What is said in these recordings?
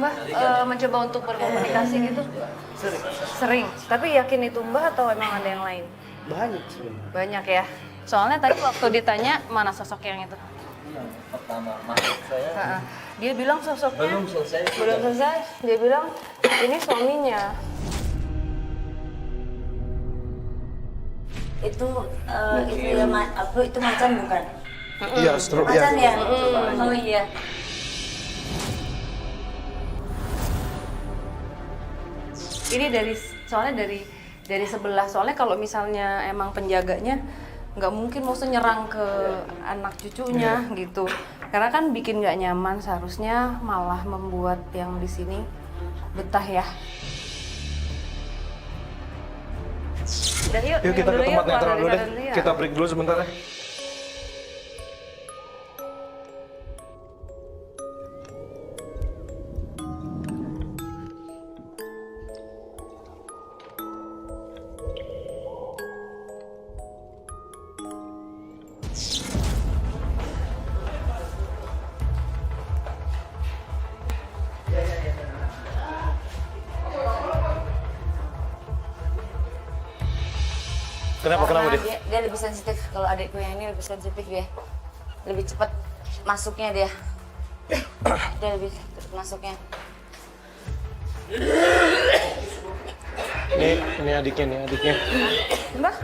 Mbah mencoba untuk berkomunikasi gitu? Sering. Tapi yakin itu Mbah atau emang ada yang lain? Banyak sebenarnya. Banyak ya. Soalnya tadi waktu ditanya mana sosok yang itu? Pertama masuk saya Dia bilang sosoknya belum selesai. belum selesai. Dia bilang ini suaminya. Itu ya aku itu macan bukan? Iya, stroke Macan ya. ya? Oh iya. Ini soalnya dari sebelah. Soalnya kalau misalnya emang penjaganya nggak mungkin maksudnya nyerang ke anak cucunya gitu. Karena kan bikin nggak nyaman, seharusnya malah membuat yang di sini betah ya. Udah yuk, Yuk kita ke tempat keluar netral dari dulu deh. sana dulu ya. Kita break dulu sebentar ya. Kenapa Karena dia? dia lebih sensitif. Kalau adikku yang ini lebih sensitif dia. Lebih cepat masuknya dia. Dia lebih cepat masuknya. Ini adiknya. Mbak,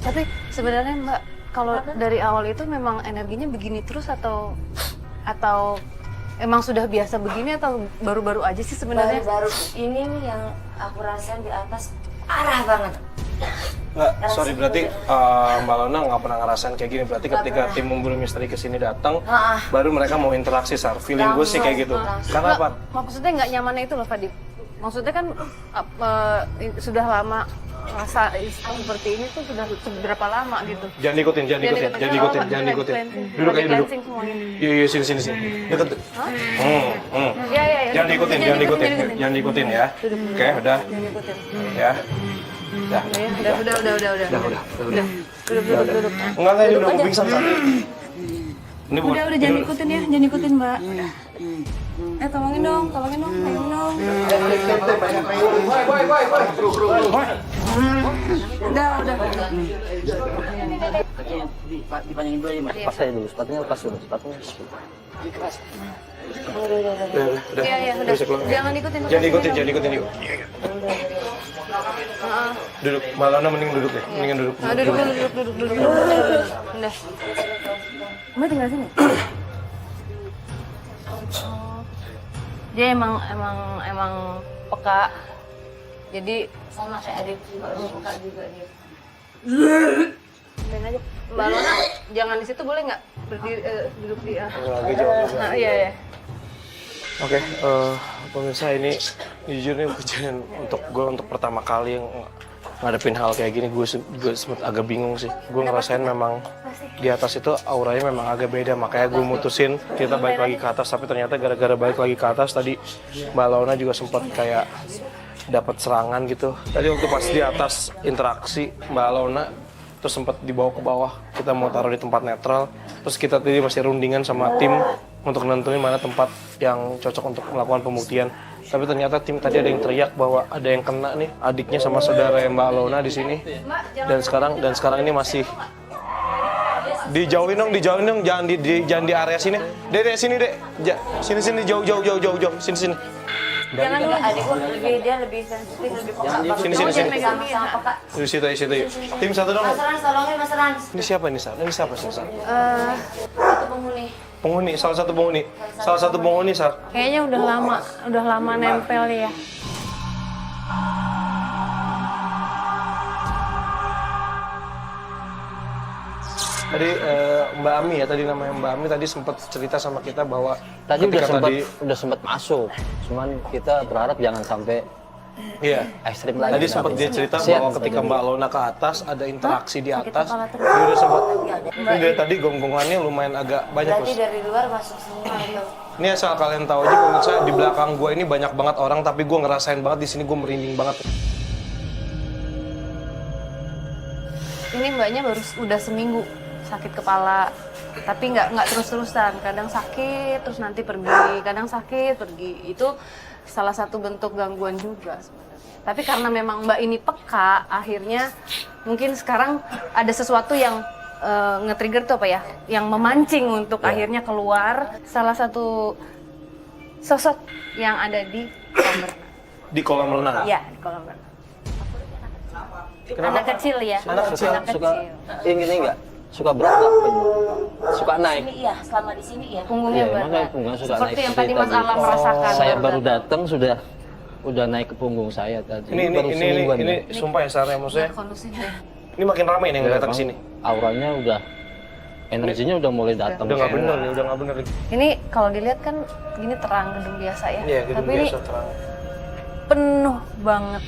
tapi sebenarnya Mbak, kalau dari awal itu memang energinya begini terus atau emang sudah biasa begini atau baru-baru aja sih sebenarnya? Baru-baru ini nih yang aku rasain di atas parah banget. Nggak, sorry berarti Mbak Lona nggak pernah ngerasain kayak gini. Berarti ketika tim memburu misteri kesini datang, baru mereka mau interaksi, Sar. Feeling gue sih kayak gitu. Karena apa? Maksudnya nggak nyamannya itu loh, Fadil. Maksudnya kan sudah lama rasa seperti ini tuh sudah seberapa lama gitu. Jangan ikutin. Duduk aja, duduk. Iya, sini. Deket. Iya. Jangan diikutin ya. Oke, udah. Ya. Udah. Duduk. Enggak, ini udah mau pingsan, Sar. Ini bukan. Udah jangan ikutin Mbak. Tolongin dong. Udah. Dipanjangin dulu aja, Mas. Pas aja dulu, sepatunya lepas dulu, sepatunya. Udah. Iya, udah. Bisa keluar. Jangan ikutin yuk. Duduk. Mbak Lona mending duduk deh. Mendingan duduk. Duduk. Udah. Mbak tinggal sini. Dia emang peka. Jadi Sama kayak adikku suka juga dia. main aja. Mbak Lona, jangan di situ boleh nggak berdiri duduk di Agak jauh. Nah, iya. Oke, pemirsa, ini jujur nih kejadian untuk pertama kali yang ngadepin hal kayak gini, gue sempet agak bingung sih. Gue ngerasain memang di atas itu auranya memang agak beda, makanya gue mutusin kita balik lagi ke atas. Tapi ternyata gara-gara balik lagi ke atas tadi Mbak Launa juga sempat kayak dapat serangan gitu. Tadi waktu pas di atas interaksi Mbak Launa terus sempat dibawa ke bawah, kita mau taruh di tempat netral. Terus kita tadi masih rundingan sama tim untuk nentuin mana tempat yang cocok untuk melakukan pembuktian. Tapi ternyata tim tadi ada yang teriak bahwa ada yang kena nih, adiknya sama saudara Mbak Lona di sini. Dan sekarang ini masih dijauhin dong, jangan di area sini. Dek, sini Dek. Sini jauh. Sini. Jangan dulu, adikku lebih sensitif, lebih peka banget. Sini. Sama peka. Di situ. Tim satu dong. Mas Rans, tolongin Mas Rans. Ini siapa ini, Sar? Ini siapa sih, Sar? Itu penghuni. Salah satu penghuni, Sar. Kayaknya udah lama nempel ya. Tadi Mbak Ami ya, tadi namanya Mbak Ami tadi sempat cerita sama kita bahwa Tadi ketika udah sempat masuk, cuman kita berharap jangan sampai iya. ekstrim lagi. Tadi sempat dia cerita Siap. bahwa ketika Mbak Lona ke atas ada interaksi di atas. Dia udah sempat. Ini dari tadi gonggongannya lumayan agak banyak, Berarti Bos. dari luar masuk semua itu. Ini asal kalian tahu aja pemirsa, di belakang gue ini banyak banget orang, tapi gue ngerasain banget di sini gue merinding banget. Ini mbaknya baru udah seminggu sakit kepala, tapi nggak terus-terusan. Kadang sakit, terus nanti pergi, kadang sakit, pergi. Itu salah satu bentuk gangguan juga sebenarnya. Tapi karena memang mbak ini peka, akhirnya mungkin sekarang ada sesuatu yang nge-trigger tuh apa ya, yang memancing untuk akhirnya keluar. Salah satu sosok yang ada di kolam renang. Di kolam renang? Iya, di kolam renang. Kenapa? Anak kecil ya. Anak kecil Anak suka kecil. ini enggak? Suka berat nggak? Suka naik? Ini iya, selama di sini ya. Punggungnya Iya, berat. makanya punggungnya suka Seperti naik yang seperti tadi Mas tadi. Alam merasakan. Saya baru datang udah naik ke punggung saya tadi. Baru semingguan Ini ya. sumpah ya Sarah, maksudnya Kondusif deh. ini makin ramai nih yang Ya, datang emang sini. Auranya udah, energinya udah mulai datang. Udah nggak bener nih, udah nggak bener. Ini kalau dilihat kan gini terang gedung biasa ya. Iya, gedung Tapi biasa ini terang. penuh banget.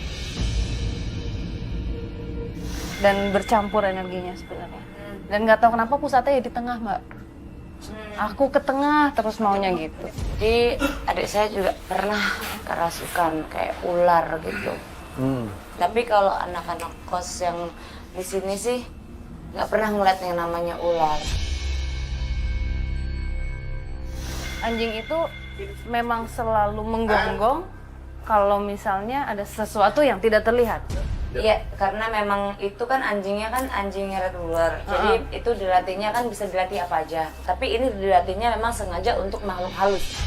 Dan bercampur energinya sebenarnya. Dan nggak tahu kenapa pusatnya ya di tengah, Mbak. Aku ke tengah terus maunya gitu. Jadi adik saya juga pernah kerasukan kayak ular gitu. Tapi kalau anak-anak kos yang di sini sih nggak pernah ngeliat yang namanya ular. Anjing itu memang selalu menggonggong kalau misalnya ada sesuatu yang tidak terlihat. Iya, karena memang itu kan anjingnya kan anjing red ular. Jadi itu dilatihnya kan bisa dilatih apa aja. Tapi ini dilatihnya memang sengaja untuk makhluk halus.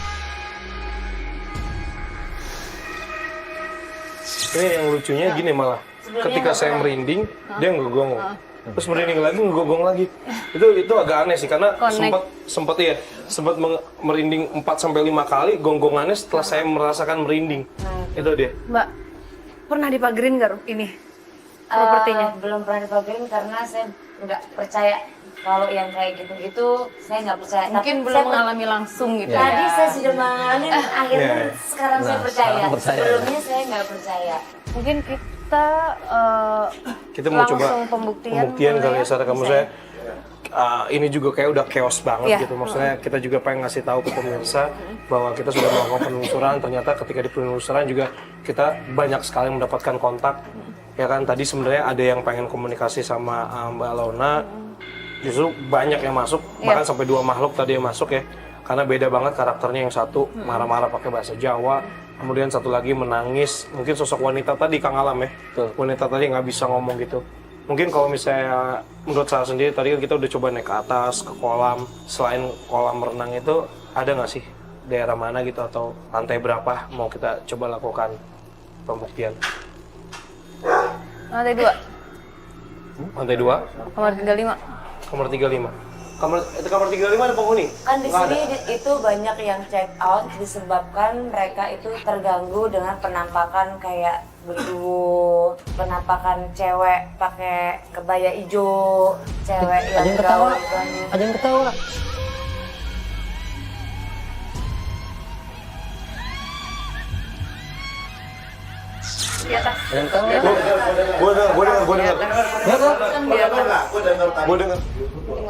Ini yang lucunya gini malah, ketika saya merinding, dia ngegonggong. Terus merinding lagi, ngegonggong lagi. Itu agak aneh sih, karena sempat merinding 4-5 kali, gonggongannya setelah saya merasakan merinding. Itu dia. Mbak, pernah dipagerin nggak ini propertinya? Belum pernah dipagerin karena saya nggak percaya kalau yang kayak gitu-gitu. Saya nggak percaya. Mungkin Tapi belum saya mengalami langsung gitu. Tadi ya. saya sudah mengalami, akhirnya sekarang saya percaya. sekarang percaya. Sebelumnya saya nggak percaya. Mungkin kita Kita mau coba langsung pembuktian kali ya, boleh Sarah. Kamu Bisa saya ini juga kayak udah chaos banget Iya. gitu. Maksudnya kita juga pengen ngasih tahu ke pemirsa bahwa kita sudah melakukan penelusuran. Ternyata ketika di penelusuran juga kita banyak sekali mendapatkan kontak. Ya kan, tadi sebenarnya ada yang pengen komunikasi sama Mbak Lona. Justru banyak yang masuk, bahkan sampai 2 makhluk tadi yang masuk ya. Karena beda banget karakternya, yang satu marah-marah pakai bahasa Jawa, kemudian satu lagi menangis. Mungkin sosok wanita tadi, Kang Alam ya. Wanita tadi nggak bisa ngomong gitu. Mungkin kalau misalnya menurut saya sendiri, tadi kan kita udah coba naik ke atas, ke kolam. Selain kolam renang itu, ada nggak sih daerah mana gitu atau lantai berapa mau kita coba lakukan pembuktian? Lantai 2, Lantai 2, kamar 35. kamar 35. Kamar 35 ada penghuni? Kan di sini itu banyak yang check out disebabkan mereka itu terganggu dengan penampakan kayak begitu, penampakan cewek pakai kebaya hijau, cewek Ada yang yang ketawa, gaul. ada yang ketawa. Di atas. Ada yang ketawa. Gue dengar. Di atas.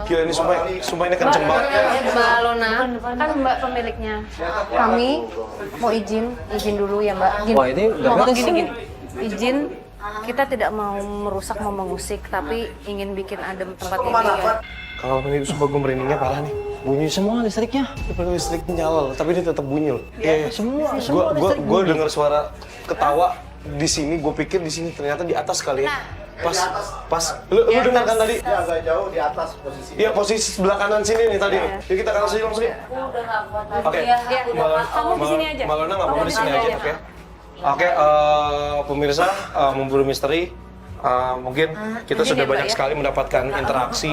Gila ini sumpah ini kenceng banget. Mbak Lona, kan Mbak pemiliknya. Kami mau izin dulu ya Mbak. Wah, ini nggak Mohon beres gini. ini. Izin, kita tidak mau merusak, mau mengusik, tapi ingin bikin adem tempat ini ya. Kalau ini sumpah gue merindingnya parah nih. Bunyi semua listriknya. Padahal listrik nyala loh, tapi ini tetap bunyi loh. Iya, Semua gue dengar suara ketawa di sini. Gue pikir di sini, ternyata di atas kali ya. Pas lu dengar kan tadi? Ya agak jauh di atas posisi. Iya, posisi sebelah kanan sini nih tadi. Yuk kita kasih langsung ya. Udah nggak kuat lagi Oke. ya. Kamu di sini aja. Mbak Lona nggak apa-apa di sini aja, oke? Oke, pemirsa, memburu misteri. Mungkin kita sudah banyak sekali mendapatkan interaksi,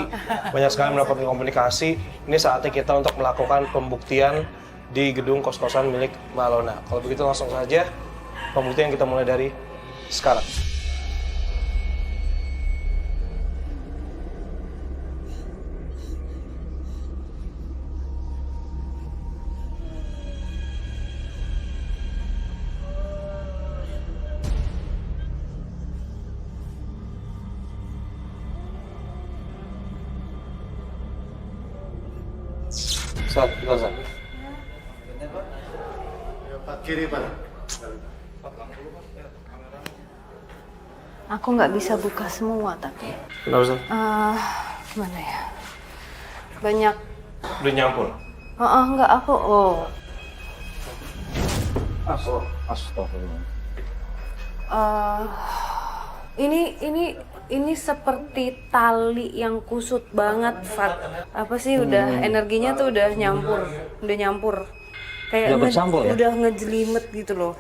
banyak sekali mendapatkan komunikasi. Ini saatnya kita untuk melakukan pembuktian di gedung kos-kosan milik Mbak Lona. Kalau begitu langsung saja pembuktian kita mulai dari sekarang. Sat. Kiri Pak. Aku nggak bisa buka semua tapi. Kenapa sih? Gimana ya? Banyak. Udah nyampur? Nggak aku. Astagfirullah. Ini seperti tali yang kusut banget, Fat. Apa sih udah energinya tuh udah nyampur. Kayak Udah bercampur ya? udah ngejelimet gitu loh.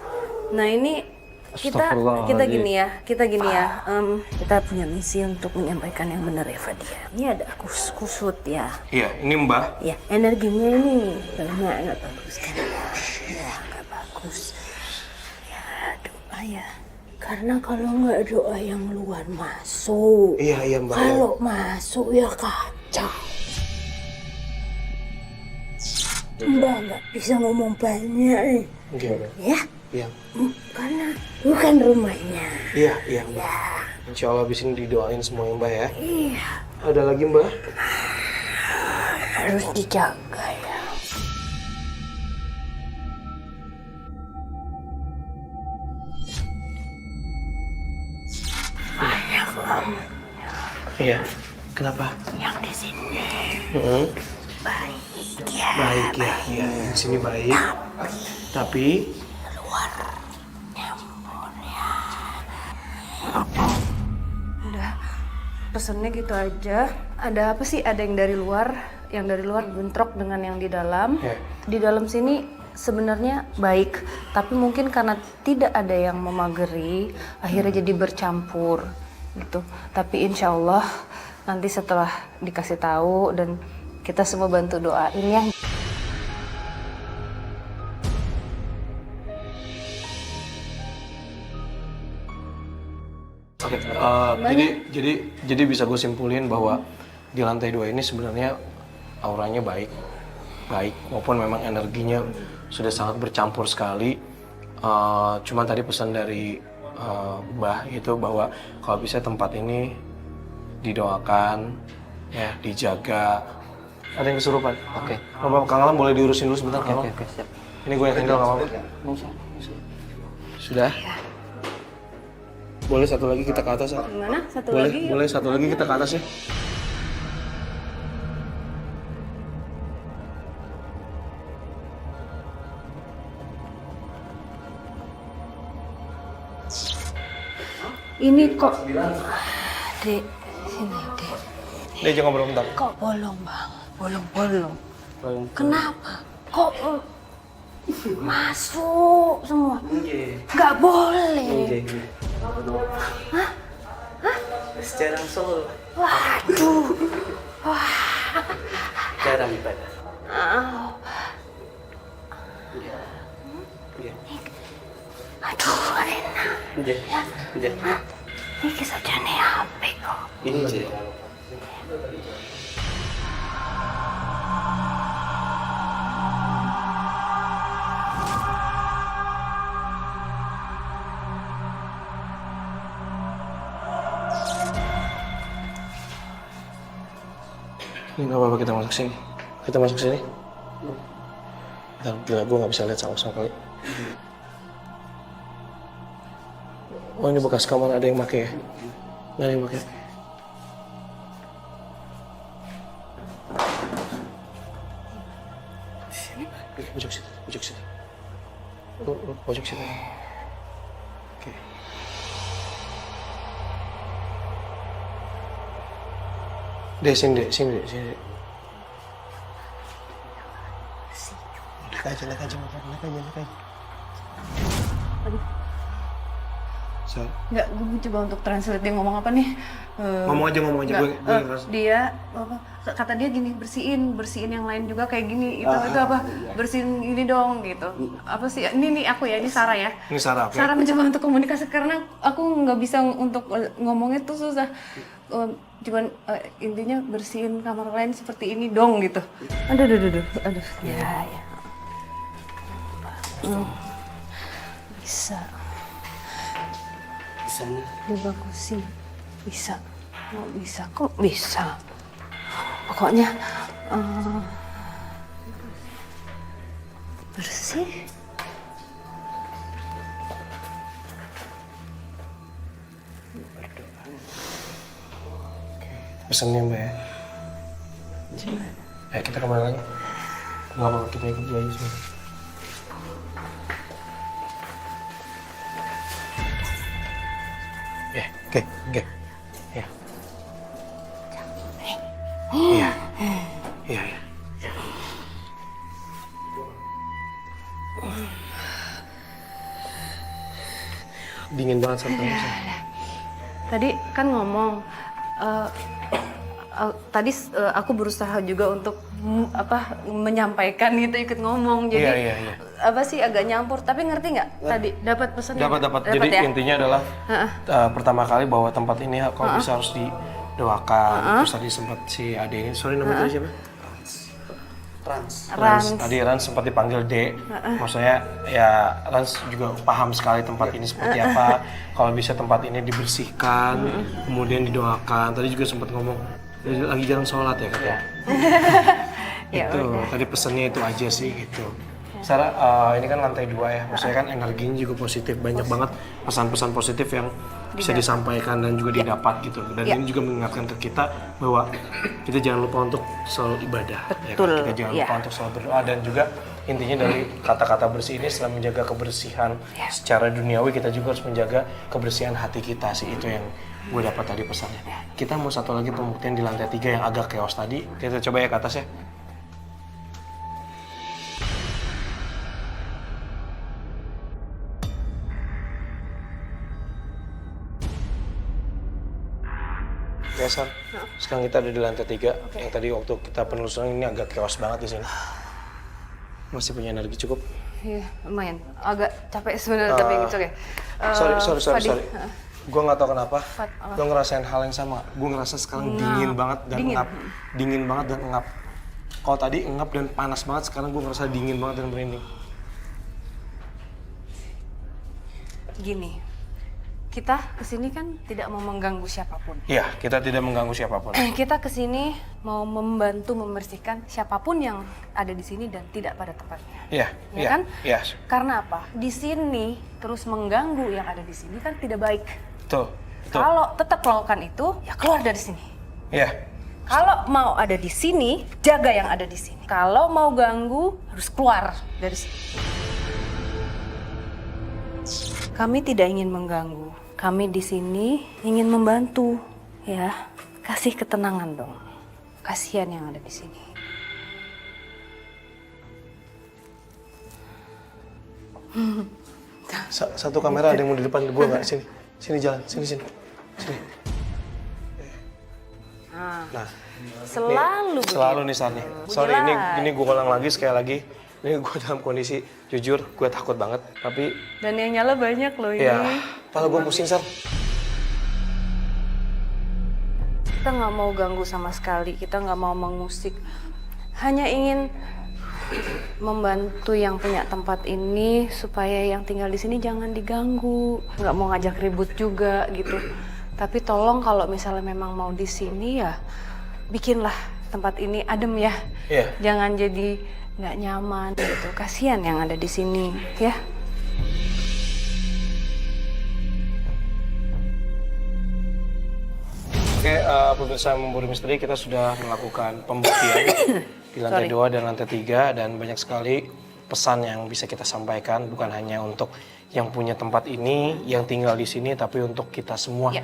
Nah, ini kita gini ya. Kita punya misi untuk menyampaikan yang benar ya, Fadia. Ini ada kusut ya. Iya, ini Mbah. Ya, energinya ini nggak bagus kan? Ya, nggak bagus. Ya, doa ya. Karena kalau nggak doa yang luar masuk. Iya Mbah. Kalau masuk ya kacau. Mbak nggak bisa ngomong banyak Oke. ya. Iya. Karena bukan rumahnya. Iya Mbah. Insya Allah abis ini didoain semuanya Mbah ya. Iya, Ada lagi Mbah? harus dijaga ya. Banyak banget Iya. Kenapa? yang di sini baik ya. Baik ya. Iya. Di sini baik. Tapi Udah, pesennya gitu aja. Ada apa sih? Ada yang dari luar bentrok dengan yang di dalam. Ya. Di dalam sini sebenarnya baik, tapi mungkin karena tidak ada yang memageri, akhirnya jadi bercampur gitu. Tapi insya Allah nanti setelah dikasih tahu dan kita semua bantu doain ya. Oke, jadi bisa gue simpulin bahwa di lantai 2 ini sebenarnya auranya baik, maupun memang energinya sudah sangat bercampur sekali. Cuman tadi pesan dari Mbah itu bahwa kalau bisa tempat ini didoakan, ya dijaga. Ada yang kesurupan? Oke. Bapak Kang Alam boleh diurusin dulu sebentar, Kang Alam? Oke, siap. Ini gue yang handle, nggak apa-apa. Sudah? Boleh satu lagi kita ke atas ya? Gimana? Satu Boleh, lagi? boleh satu lagi kita ke atas ya? Ini kok, Dek, sini Dek. Dia jangan ngobrol bentar. Kok bolong bang? Bolong. Kenapa? Kok masuk semua? Nggak boleh. Hah? Secara langsung Waduh. jarang ibadah. Aduh, enak. Iya. Ini kesajane HP kok. Iya. Ini nggak apa-apa kita masuk sini. Kita masuk sini. Bentar, gila gue nggak bisa lihat sama kali. Oh ini bekas kamar ada yang pakai ya? Nggak ada yang pakai. Pojok situ. Pojok situ. Oke. Sini deh. Naik aja. So, Nggak, gue coba untuk translate dia ngomong apa nih. ngomong aja, Nggak, gue ngerasa. dia apa, kata dia gini, bersihin yang lain juga kayak gini. Itu apa? Bersihin ini dong gitu. Apa sih? Ini aku ya, ini Sarah ya. Ini Sarah, oke. Sarah mencoba untuk komunikasi karena aku nggak bisa untuk ngomongnya tuh susah. Cuman intinya bersihin kamar lain seperti ini dong gitu. Aduh. Ya. Bisa. Di sana. Dibagusin. Bisa. Nggak bisa. Kok bisa? Pokoknya bersih. pesennya Mbak ya. Kita kembali lagi. Nggak apa-apa, kita ikut dia aja sebentar. Oke. Ya. Iya. Iya. Dingin banget sampai Tadi kan ngomong, aku berusaha juga untuk menyampaikan gitu, ikut ngomong. Jadi Iya. apa sih agak nyampur, tapi ngerti nggak tadi dapat pesannya? Dapat. Jadi ya? intinya adalah pertama kali bahwa tempat ini kalau bisa harus didoakan. Terus tadi sempat si Ade ini, sorry namanya tadi siapa? Rans. Tadi Rans sempat dipanggil D. Maksudnya ya Rans juga paham sekali tempat ini seperti apa. Kalau bisa tempat ini dibersihkan, kemudian didoakan. Tadi juga sempat ngomong lagi jalan sholat ya katanya. Itu tadi pesannya itu aja sih gitu. Sarah, ini kan lantai 2 ya, maksudnya kan energinya juga positif, banyak banget pesan-pesan positif yang bisa disampaikan dan juga didapat gitu. Dan ini juga mengingatkan ke kita bahwa kita jangan lupa untuk selalu ibadah. Betul. Ya kan? Kita jangan lupa untuk selalu berdoa, dan juga intinya dari kata-kata bersih ini selain menjaga kebersihan secara duniawi, kita juga harus menjaga kebersihan hati kita sih. Itu yang gue dapat tadi pesannya. Kita mau satu lagi pembuktian di lantai 3 yang agak chaos tadi. Kita coba ya ke atas ya. Ya, San. Sekarang kita ada di lantai 3. Yang tadi waktu kita penelusuran ini agak chaos banget di sini. Masih punya energi cukup? Iya, lumayan. Agak capek sebenarnya, tapi it's okay. Sorry. Gue nggak tahu kenapa. Gue ngerasain hal yang sama. Gue ngerasa sekarang dingin banget dan ngap. Dingin banget dan ngap. Kalau tadi ngap dan panas banget, sekarang gue ngerasa dingin banget dan merinding. Gini, kita kesini kan tidak mau mengganggu siapapun. Iya, kita tidak mengganggu siapapun. Kita kesini mau membantu membersihkan siapapun yang ada di sini dan tidak pada tempatnya. Iya, Ya kan? Iya. Karena apa? Di sini terus mengganggu yang ada di sini kan tidak baik. Betul. Kalau tetap melakukan itu, ya keluar dari sini. Iya. Kalau mau ada di sini, jaga yang ada di sini. Kalau mau ganggu, harus keluar dari sini. Kami tidak ingin mengganggu. Kami di sini ingin membantu, ya. Kasih ketenangan dong. Kasihan yang ada di sini. Satu kamera ada yang mau di depan gue nggak? Sini jalan, sini. Nah, selalu nih San nih. Sorry, ini gue ulang lagi sekali lagi. Ini gue dalam kondisi jujur, gue takut banget. Tapi Dan yang nyala banyak loh ini. ya, kepala gue pusing, San. Kita nggak mau ganggu sama sekali, kita nggak mau mengusik. Hanya ingin membantu yang punya tempat ini supaya yang tinggal di sini jangan diganggu. Nggak mau ngajak ribut juga gitu. Tapi tolong kalau misalnya memang mau di sini ya bikinlah tempat ini adem ya. Iya. Jangan jadi nggak nyaman gitu. Kasihan yang ada di sini ya. Oke, pemirsa Memburu Misteri, kita sudah melakukan pembuktian di lantai 2 dan lantai 3, dan banyak sekali pesan yang bisa kita sampaikan, bukan hanya untuk yang punya tempat ini, yang tinggal di sini, tapi untuk kita semua.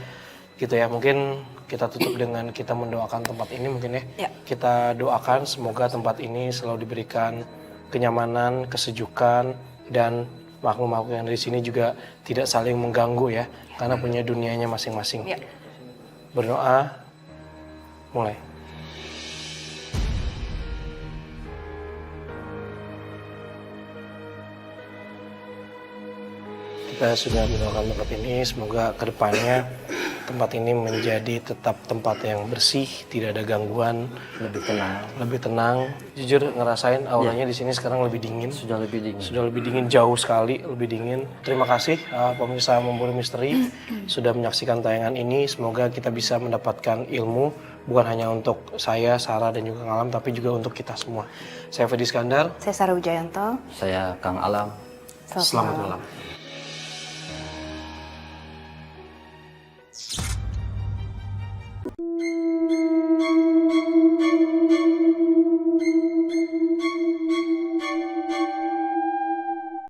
Gitu ya, mungkin kita tutup dengan kita mendoakan tempat ini mungkin ya. Kita doakan semoga tempat ini selalu diberikan kenyamanan, kesejukan, dan makhluk-makhluk yang dari sini juga tidak saling mengganggu ya, karena punya dunianya masing-masing. Berdoa, mulai. Kita sudah mendoakan tempat ini, semoga kedepannya tempat ini menjadi tetap tempat yang bersih, tidak ada gangguan, lebih tenang. Jujur ngerasain auranya di sini sekarang lebih dingin. Sudah lebih dingin jauh sekali, lebih dingin. Terima kasih pemirsa Memburu Misteri sudah menyaksikan tayangan ini. Semoga kita bisa mendapatkan ilmu bukan hanya untuk saya, Sarah dan juga Kang Alam, tapi juga untuk kita semua. Saya Fedi Iskandar. Saya Sarah Wijayanto. Saya Kang Alam. Selamat malam.